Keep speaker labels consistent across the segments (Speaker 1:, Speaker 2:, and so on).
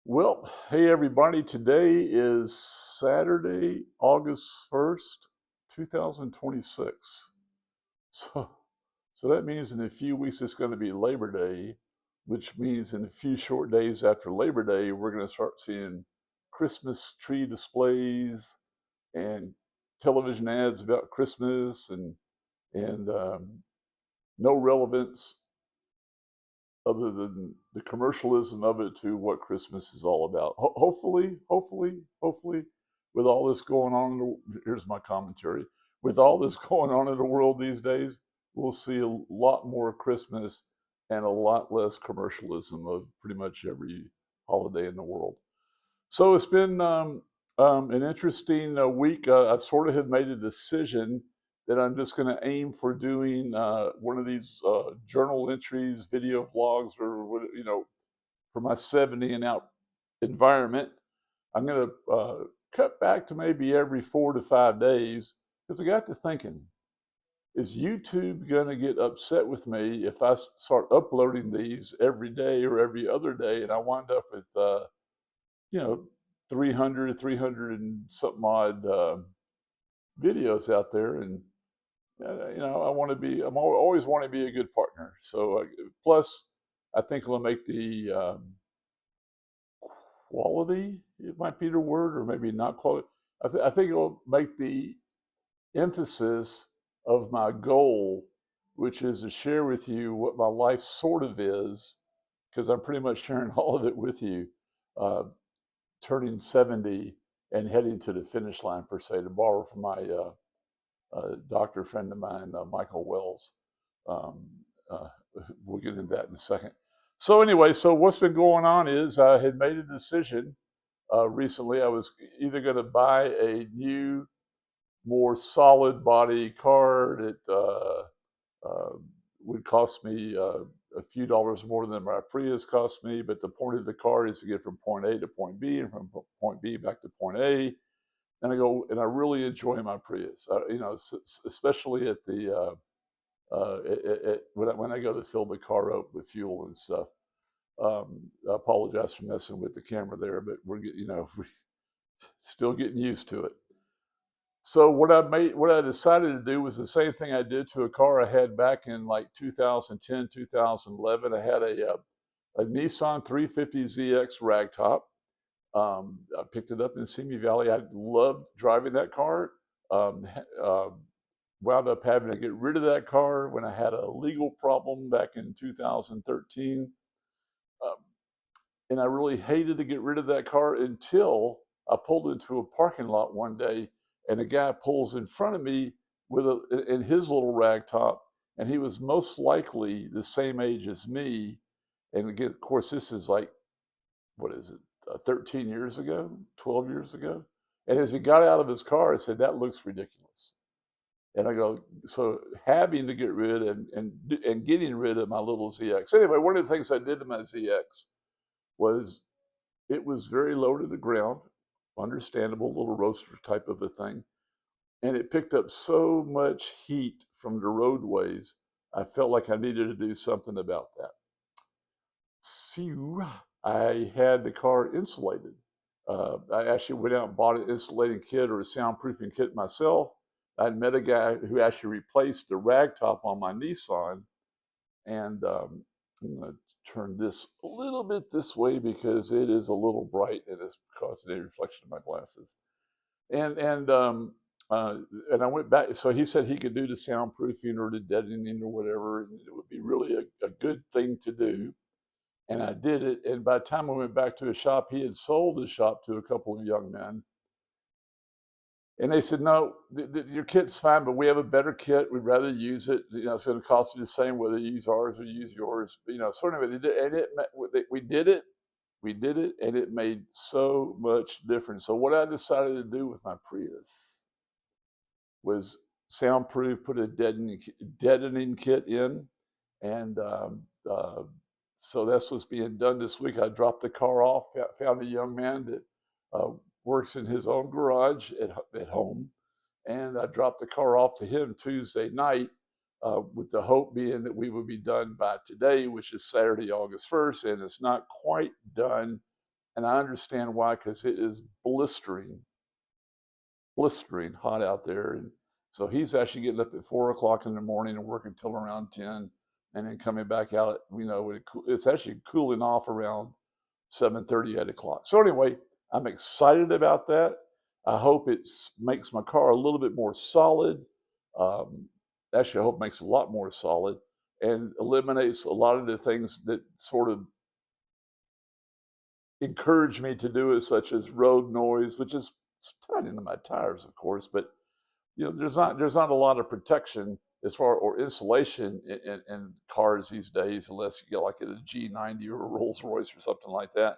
Speaker 1: Well, hey everybody, today is Saturday, August 1st, 2026. So, so that means in a few weeks it's going to be Labor Day, which means in a few short days after Labor Day, we're going to start seeing Christmas tree displays and television ads about Christmas and no relevance other than the commercialism of it to what Christmas is all about. Hopefully, with all this going on, here's my commentary. With all this going on in the world these days, we'll see a lot more Christmas and a lot less commercialism of pretty much every holiday in the world. So it's been an interesting week. I sort of have made a decision that I'm just going to aim for doing one of these journal entries, video vlogs, or for my 70 and out environment. I'm going to cut back to maybe every 4 to 5 days because I got to thinking, is YouTube going to get upset with me if I start uploading these every day or every other day, and I wind up with you know 300 and something odd videos out there, and I want to be. Always want to be a good partner. So plus, I think it'll make the quality. It might be the word, or maybe not quality. I think it'll make the emphasis of my goal, which is to share with you what my life sort of is, because I'm pretty much sharing all of it with you. Uh, Turning 70 and heading to the finish line, per se, to borrow from my doctor friend of mine, Michael Wells. Um, uh, we'll get into that in a second. So anyway, so what's been going on is I had made a decision recently. I was either going to buy a new, more solid body car that uh, would cost me a few dollars more than my Prius cost me. But the point of the car is to get from point A to point B, and from point B back to point A. And I really enjoy my Prius. Especially at the when I go to fill the car up with fuel and stuff. I apologize for messing with the camera there, but we're still getting used to it. So what I decided to do was the same thing I did to a car I had back in like 2010, 2011. I had a Nissan 350ZX ragtop. I picked it up in Simi Valley. I loved driving that car. Um, uh, Wound up having to get rid of that car when I had a legal problem back in 2013. Um, and I really hated to get rid of that car until I pulled into a parking lot one day, and a guy pulls in front of me in his little rag top, and he was most likely the same age as me. And again, of course, this is like, what is it, 13 years ago, 12 years ago. And as he got out of his car, I said, "That looks ridiculous." And I go, so having to get rid and getting rid of my little ZX. Anyway, one of the things I did to my ZX was it was very low to the ground, understandable, little roaster type of a thing. And it picked up so much heat from the roadways, I felt like I needed to do something about that. So I had the car insulated. I actually went out and bought an insulating kit or a soundproofing kit myself. I met a guy who actually replaced the rag top on my Nissan, and I'm going to turn this a little bit this way because it is a little bright and it's causing a reflection of my glasses. And and um, uh, and I went back. So he said he could do the soundproofing or the deadening or whatever, and it would be really a good thing to do. And I did it. And by the time I went back to his shop, he had sold his shop to a couple of young men. And they said, "No, your kit's fine, but we have a better kit. We'd rather use it. It's going to cost you the same whether you use ours or use yours." So anyway, we did it, and it made so much difference. So what I decided to do with my Prius was soundproof, put a deadening kit in, and so that's what's being done this week. I dropped the car off, found a young man that works in his own garage at home, and I dropped the car off to him Tuesday night, with the hope being that we would be done by today, which is Saturday, August 1st, and it's not quite done and I understand why, because it is blistering hot out there. And so he's actually getting up at 4 o'clock in the morning and working till around 10, and then coming back out. It's actually cooling off around 7:30, 8 o'clock. So anyway, I'm excited about that. I hope it makes my car a little bit more solid. Um, Actually, I hope it makes it a lot more solid and eliminates a lot of the things that sort of encourage me to do it, such as road noise, which is tied into my tires, of course. But there's not a lot of protection as far or insulation in cars these days, unless you get like a G90 or a Rolls Royce or something like that.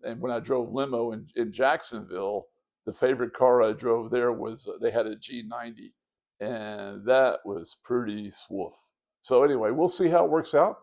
Speaker 1: And when I drove limo in Jacksonville, the favorite car I drove there was they had a G90, and that was pretty swoof. So anyway, we'll see how it works out.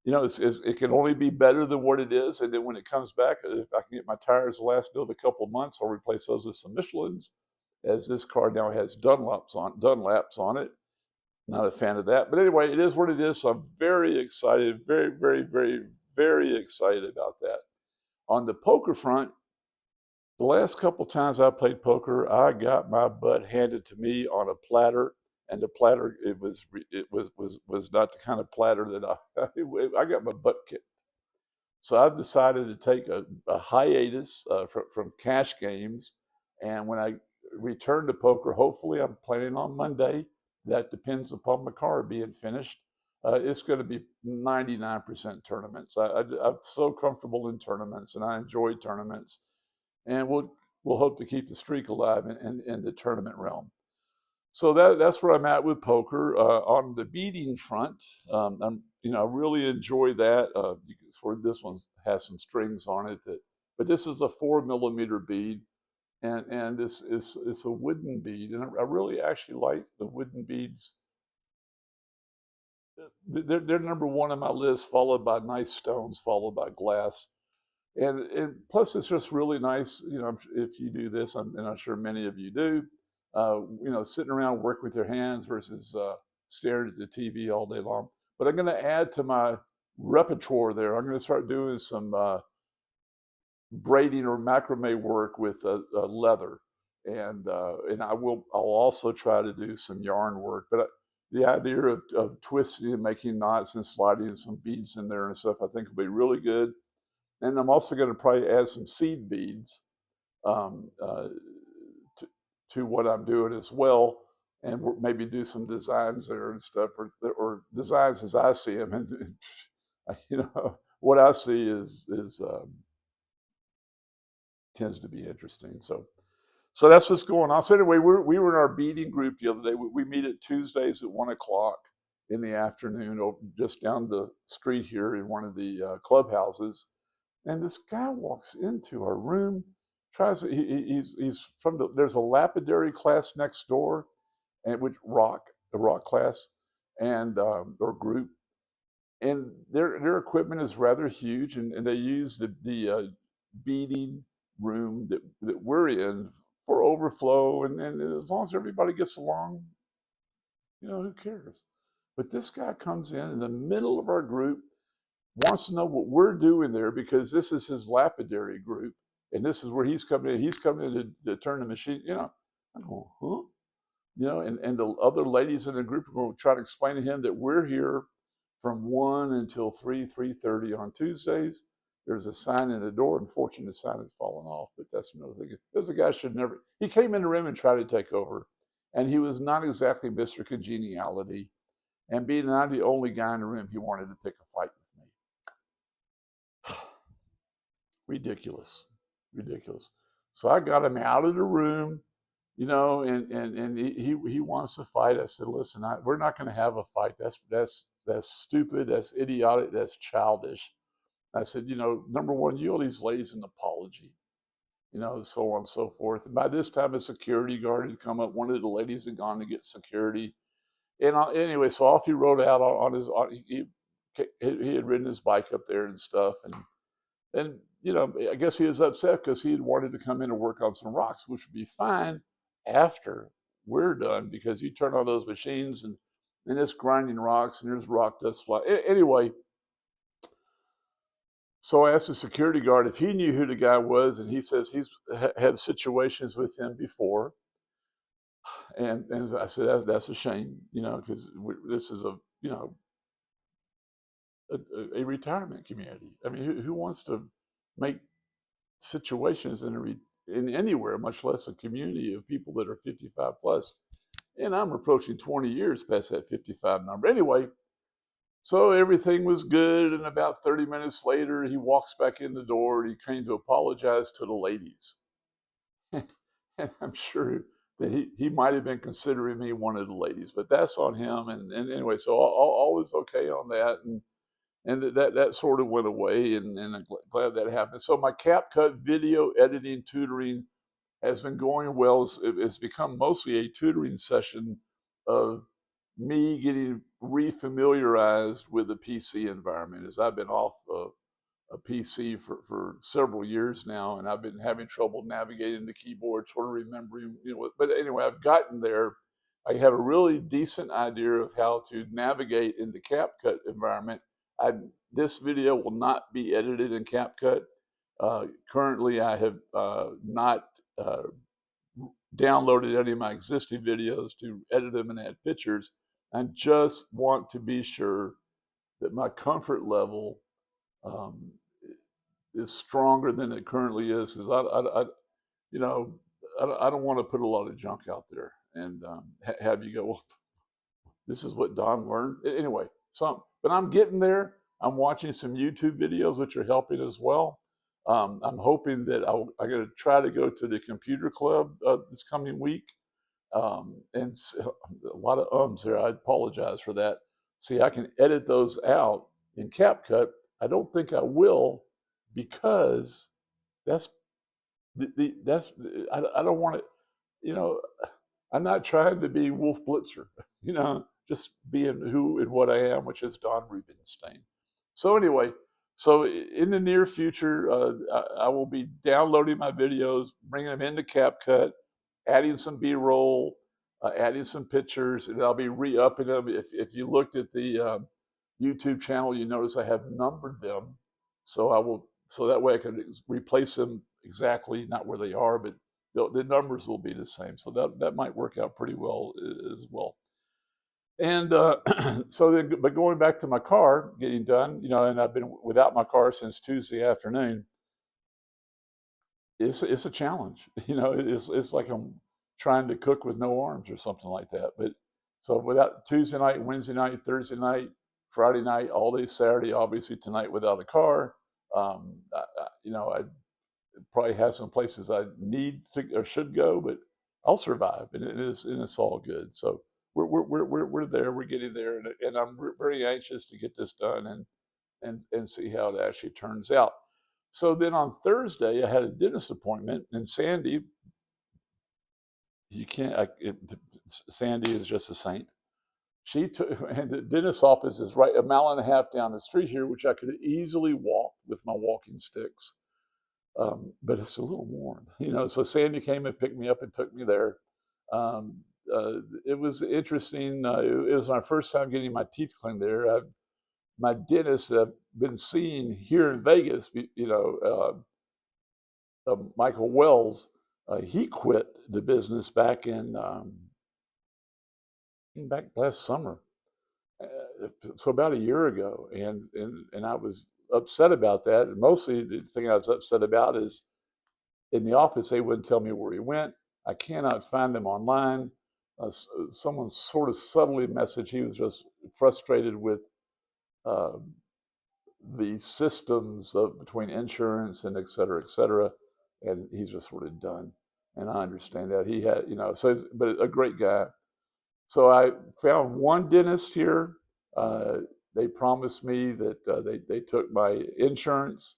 Speaker 1: It can only be better than what it is. And then when it comes back, if I can get my tires to last another couple of months, I'll replace those with some Michelins, as this car now has Dunlaps on it. Not a fan of that. But anyway, it is what it is. So I'm very excited, very, very, very, very excited about that. On the poker front, the last couple times I played poker, I got my butt handed to me on a platter, and the platter it was not the kind of platter that I got my butt kicked. So I've decided to take a hiatus from cash games, and when I return to poker, hopefully I'm planning on Monday. That depends upon my car being finished. It's going to be 99% tournaments. I'm so comfortable in tournaments, and I enjoy tournaments, and we'll hope to keep the streak alive in the tournament realm. So that's where I'm at with poker. On the beading front, I really enjoy that. This one has some strings on it, but this is a 4 millimeter bead, and this is it's a wooden bead, and I really actually like the wooden beads. They're number one on my list, followed by nice stones, followed by glass. And plus, it's just really nice, if you do this, and I'm sure many of you do, sitting around working with your hands versus staring at the TV all day long. But I'm going to add to my repertoire there. I'm going to start doing some braiding or macrame work with leather, and I'll also try to do some yarn work. But the idea of twisting and making knots and sliding some beads in there and stuff, I think will be really good. And I'm also going to probably add some seed beads um, uh, to, to what I'm doing as well, and maybe do some designs there and stuff, or designs as I see them. And what I see is tends to be interesting. So that's what's going on. So anyway, we were in our beading group the other day. We meet at Tuesdays at 1 o'clock in the afternoon, just down the street here in one of the clubhouses. And this guy walks into our room, he's from there's a lapidary class next door, and the rock class, and or group, and their equipment is rather huge, and they use the beading room that we're in for overflow, and as long as everybody gets along, who cares? But this guy comes in the middle of our group, wants to know what we're doing there, because this is his lapidary group, and this is where he's coming in. He's coming in to turn the machine. I go, huh? And the other ladies in the group are going to try to explain to him that we're here from 1 until 3:30 on Tuesdays. There's a sign in the door. Unfortunately, the sign has fallen off, but that's another thing. Because the guy should never. He came in the room and tried to take over, and he was not exactly Mr. Congeniality. And being that I'm the only guy in the room, he wanted to pick a fight with me. Ridiculous. So I got him out of the room, and he wants to fight. I said, listen, we're not going to have a fight. That's stupid. That's idiotic. That's childish. I said, number one, you owe these ladies an apology, so on and so forth. And by this time, a security guard had come up. One of the ladies had gone to get security. And anyway, so off he rode out on his. He had ridden his bike up there and stuff, and I guess he was upset because he had wanted to come in and work on some rocks, which would be fine after we're done, because you turn on those machines and it's grinding rocks and there's rock dust fly. Anyway, So I asked the security guard if he knew who the guy was, and he says he's had situations with him before. And I said that's a shame, because this is a retirement community. I mean, who wants to make situations in anywhere, much less a community of people that are 55 plus? And I'm approaching 20 years past that 55 number. Anyway, so everything was good, and about 30 minutes later, he walks back in the door, and he came to apologize to the ladies. And I'm sure that he might have been considering me one of the ladies, but that's on him. And anyway, so all was okay on that, and that sort of went away, and I'm glad that happened. So my CapCut video editing tutoring has been going well. It's become mostly a tutoring session of me getting refamiliarized with the PC environment, as I've been off a PC for several years now, and I've been having trouble navigating the keyboard, sort of remembering, But anyway, I've gotten there. I have a really decent idea of how to navigate in the CapCut environment. This video will not be edited in CapCut. Currently, I have not downloaded any of my existing videos to edit them and add pictures. I just want to be sure that my comfort level um, is stronger than it currently is. Because you know, I don't want to put a lot of junk out there and have you go, well, this is what Don learned. Anyway, but I'm getting there. I'm watching some YouTube videos, which are helping as well. I'm hoping that I'm going to try to go to the computer club this coming week. And a lot of ums there. I apologize for that. See, I can edit those out in CapCut. I don't think I will, because that's that's I don't want to, you know, I'm not trying to be Wolf Blitzer, just being who and what I am, which is Don Rubenstein. So anyway, so in the near future, I will be downloading my videos, bringing them into CapCut, adding some B-roll, adding some pictures, and I'll be re-upping them. If you looked at the YouTube channel, you notice I have numbered them, so that way I can replace them exactly, not where they are, but the numbers will be the same. So that might work out pretty well as well. And so then, but going back to my car, getting done, and I've been without my car since Tuesday afternoon. It's a challenge. It's like I'm trying to cook with no arms or something like that. But so without Tuesday night, Wednesday night, Thursday night, Friday night, all day Saturday, obviously tonight without a car. I probably have some places I need to or should go, but I'll survive, and it's all good. So we're there, we're getting there, and I'm very anxious to get this done and see how it actually turns out. So then on Thursday, I had a dentist appointment, and Sandy, you can't. Sandy is just a saint. She took, and the dentist's office is right a mile and a half down the street here, which I could easily walk with my walking sticks. But it's a little warm, So Sandy came and picked me up and took me there. It was interesting. It was my first time getting my teeth cleaned there. My dentist that I've been seeing here in Vegas, Michael Wells, he quit the business back back last summer, so about a year ago, and I was upset about that. And mostly the thing I was upset about is in the office they wouldn't tell me where he went. I cannot find him online. Someone sort of subtly messaged he was just frustrated with uh, the systems between insurance and et cetera, and he's just sort of done. And I understand that he had, but a great guy. So I found one dentist here. Uh, they promised me that they took my insurance,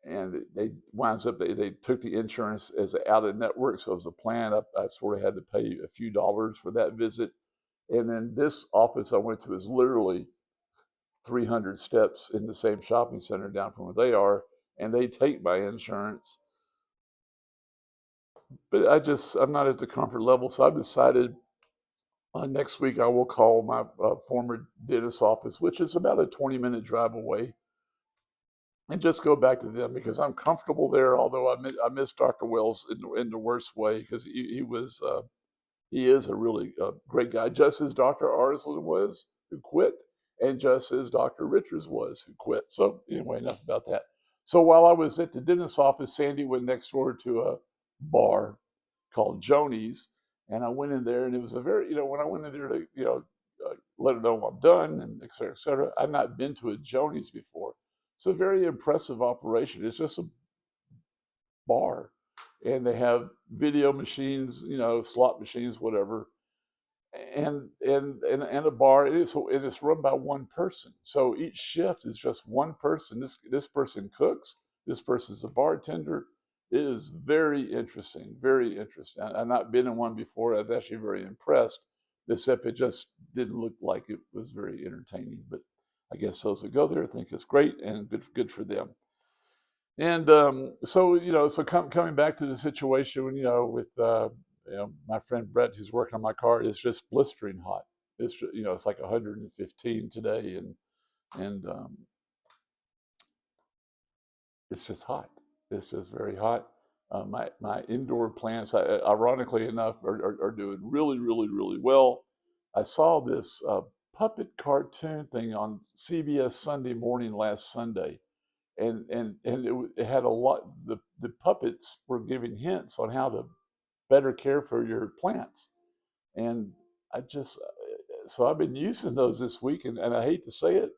Speaker 1: and they winds up they took the insurance as out of network, so it was a plan. I sort of had to pay a few dollars for that visit, and then this office I went to is literally 300 steps in the same shopping center down from where they are, and they take my insurance. But I'm not at the comfort level, so I've decided next week I will call my former dentist office, which is about a 20-minute drive away, and just go back to them because I'm comfortable there. Although I miss Dr. Wells in the worst way because he is a really great guy, just as Dr. Arslan was, who quit, and just as Dr. Richards was, who quit. So anyway, enough about that. So while I was at the dentist's office, Sandy went next door to a bar called Joni's, and I went in there, and it was a very, when I went in there to, let her know I'm done, and et cetera, et cetera. I've not been to a Joni's before. It's a very impressive operation. It's just a bar, and they have video machines, slot machines, whatever, and a bar. It's run by one person. So each shift is just one person. This person cooks. This person's a bartender. It is very interesting. Very interesting. I've not been in one before. I was actually very impressed, except it just didn't look like it was very entertaining. But I guess those that go there think it's great and good for them. And so coming back to the situation, with my friend Brett, who's working on my car, is just blistering hot. It's like 115 today, and it's just hot. It's just very hot. My indoor plants, ironically enough, are doing really, really, really well. I saw this puppet cartoon thing on CBS Sunday Morning last Sunday, and it had a lot. The puppets were giving hints on how to better care for your plants, and I just so I've been using those this week, and I hate to say it,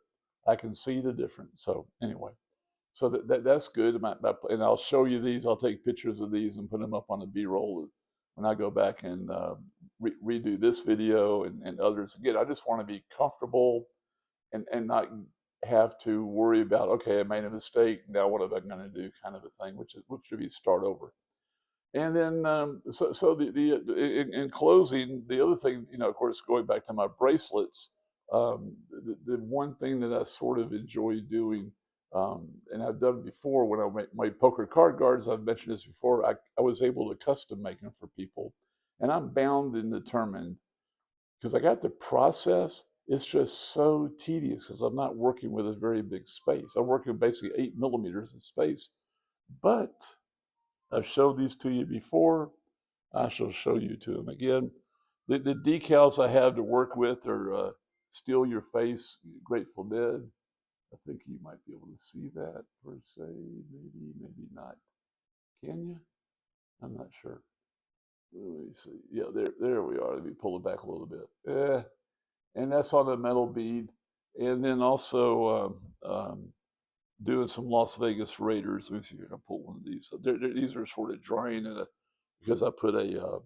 Speaker 1: I can see the difference. So anyway, so that's good. And I'll show you these. I'll take pictures of these and put them up on the B-roll when I go back and redo this video and others. Again, I just want to be comfortable and not have to worry about, okay, I made a mistake. Now what am I going to do? Kind of a thing, which should be start over. And then, so in closing, the other thing, of course, going back to my bracelets, the one thing that I sort of enjoy doing, and I've done before when I made my poker card guards, I've mentioned this before, I was able to custom make them for people. And I'm bound and determined because I got the process. It's just so tedious because I'm not working with a very big space. I'm working basically 8 millimeters of space. But I've showed these to you before. I shall show you to them again. The decals I have to work with are Steal Your Face, Grateful Dead. I think you might be able to see that per se. Maybe not. Can you? I'm not sure. Let me see. Yeah, there we are. Let me pull it back a little bit. And that's on a metal bead. And then also doing some Las Vegas Raiders. Let me see if I can pull one of these. So these are sort of drying because I put a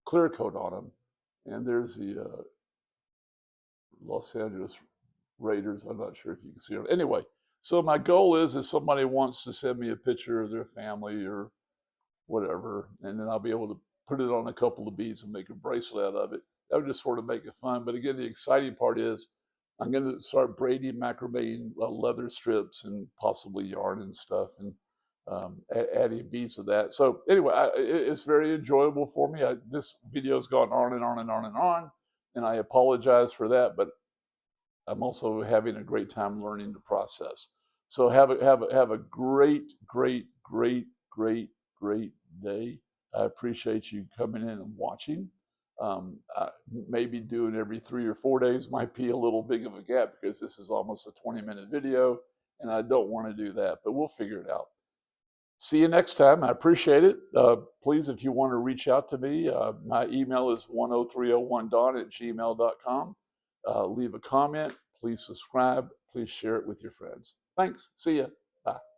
Speaker 1: clear coat on them. And there's the Los Angeles Raiders. I'm not sure if you can see them. Anyway, so my goal is if somebody wants to send me a picture of their family or whatever, and then I'll be able to put it on a couple of beads and make a bracelet out of it. That would just sort of make it fun. But again, the exciting part is I'm going to start braiding, macrameing leather strips and possibly yarn and stuff, and adding beads to that. So anyway, it's very enjoyable for me. This video's gone on and on and on and on, and I apologize for that, but I'm also having a great time learning the process. So have a great, great, great, great, great day. I appreciate you coming in and watching. Maybe doing every 3 or 4 days might be a little big of a gap because this is almost a 20-minute video, and I don't want to do that, but we'll figure it out. See you next time. I appreciate it. Please, if you want to reach out to me, my email is 10301don@gmail.com. Leave a comment. Please subscribe. Please share it with your friends. Thanks. See ya. Bye.